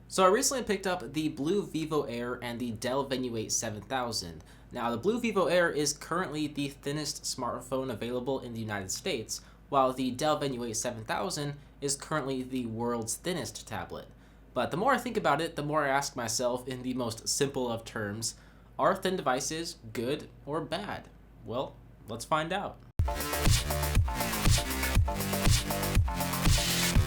So I recently picked up the Blue Vivo Air and the Dell Venue 8 7000. Now the Blue Vivo Air is currently the thinnest smartphone available in the United States, while the Dell Venue 8 7000 is currently the world's thinnest tablet. But the more I think about it, the more I ask myself in the most simple of terms, are thin devices good or bad? Well, let's find out.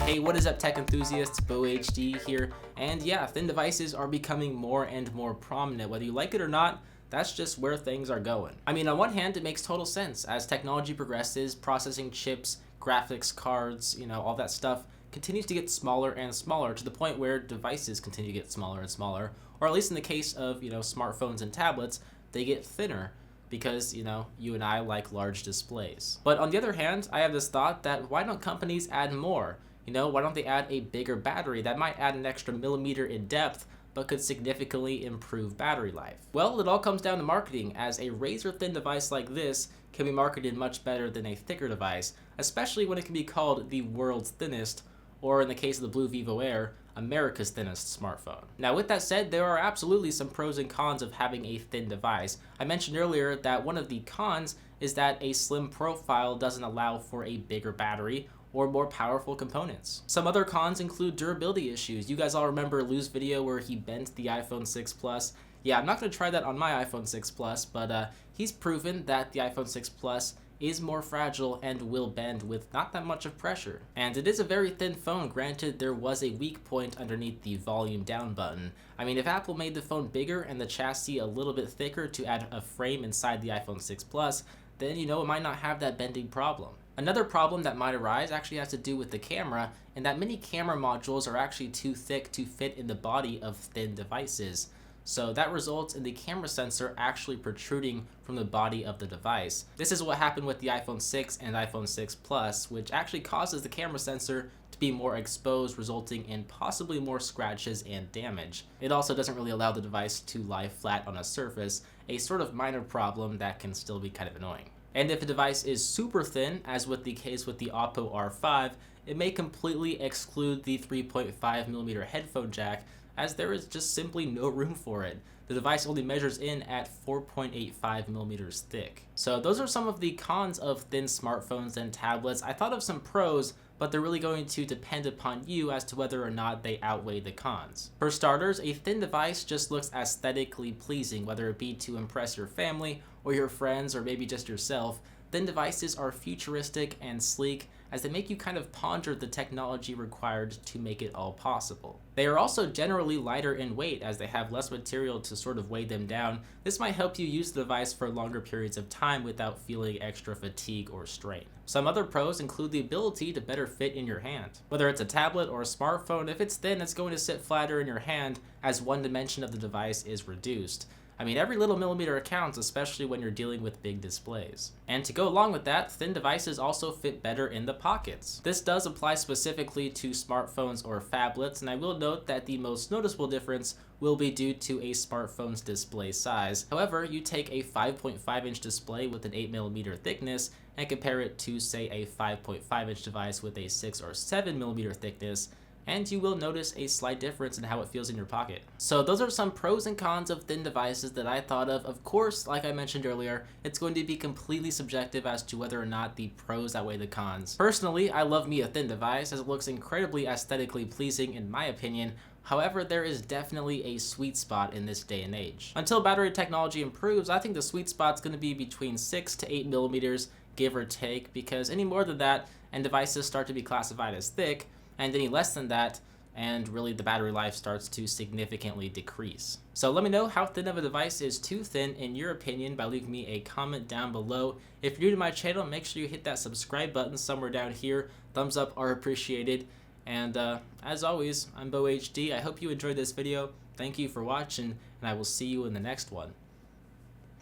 Hey, what is up, tech enthusiasts? Beau here, and yeah, thin devices are becoming more and more prominent. Whether you like it or not, that's just where things are going. I mean, on one hand, it makes total sense. As technology progresses, processing chips, graphics cards, all that stuff continues to get smaller and smaller to the point where devices continue to get smaller and smaller, or at least in the case of, smartphones and tablets, they get thinner because, you and I like large displays. But on the other hand, I have this thought that why don't companies add more? Why don't they add a bigger battery that might add an extra millimeter in depth, but could significantly improve battery life? Well, it all comes down to marketing, as a razor-thin device like this can be marketed much better than a thicker device, especially when it can be called the world's thinnest, or in the case of the Blue Vivo Air, America's thinnest smartphone. Now, with that said, there are absolutely some pros and cons of having a thin device. I mentioned earlier that one of the cons is that a slim profile doesn't allow for a bigger battery or more powerful components. Some other cons include durability issues. You guys all remember Lou's video where he bent the iPhone 6 Plus. Yeah, I'm not going to try that on my iPhone 6 Plus, but he's proven that the iPhone 6 Plus is more fragile and will bend with not that much of pressure. And it is a very thin phone. Granted, there was a weak point underneath the volume down button. I mean, if Apple made the phone bigger and the chassis a little bit thicker to add a frame inside the iPhone 6 Plus, then it might not have that bending problem. Another problem that might arise actually has to do with the camera, and that many camera modules are actually too thick to fit in the body of thin devices. So that results in the camera sensor actually protruding from the body of the device. This is what happened with the iPhone 6 and iPhone 6 Plus, which actually causes the camera sensor to be more exposed, resulting in possibly more scratches and damage. It also doesn't really allow the device to lie flat on a surface, a sort of minor problem that can still be kind of annoying. And if a device is super thin, as with the case with the Oppo R5, it may completely exclude the 3.5mm headphone jack, as there is just simply no room for it. The device only measures in at 4.85mm thick. So those are some of the cons of thin smartphones and tablets. I thought of some pros, but they're really going to depend upon you as to whether or not they outweigh the cons. For starters, a thin device just looks aesthetically pleasing, whether it be to impress your family or your friends or maybe just yourself. Thin devices are futuristic and sleek, as they make you kind of ponder the technology required to make it all possible. They are also generally lighter in weight, as they have less material to sort of weigh them down. This might help you use the device for longer periods of time without feeling extra fatigue or strain. Some other pros include the ability to better fit in your hand. Whether it's a tablet or a smartphone, if it's thin, it's going to sit flatter in your hand as one dimension of the device is reduced. I mean, every little millimeter counts, especially when you're dealing with big displays. And to go along with that, thin devices also fit better in the pockets. This does apply specifically to smartphones or phablets, and I will note that the most noticeable difference will be due to a smartphone's display size. However, you take a 5.5-inch display with an 8mm thickness and compare it to, say, a 5.5-inch device with a 6 or 7mm thickness, and you will notice a slight difference in how it feels in your pocket. So those are some pros and cons of thin devices that I thought of. Of course, like I mentioned earlier, it's going to be completely subjective as to whether or not the pros outweigh the cons. Personally, I love me a thin device, as it looks incredibly aesthetically pleasing in my opinion. However, there is definitely a sweet spot in this day and age. Until battery technology improves, I think the sweet spot's going to be between 6 to 8mm, give or take, because any more than that, and devices start to be classified as thick, and any less than that, and really the battery life starts to significantly decrease. So let me know how thin of a device is too thin in your opinion by leaving me a comment down below. If you're new to my channel, make sure you hit that subscribe button somewhere down here. Thumbs up are appreciated. And as always, I'm Beau. I hope you enjoyed this video. Thank you for watching, and I will see you in the next one.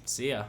See ya.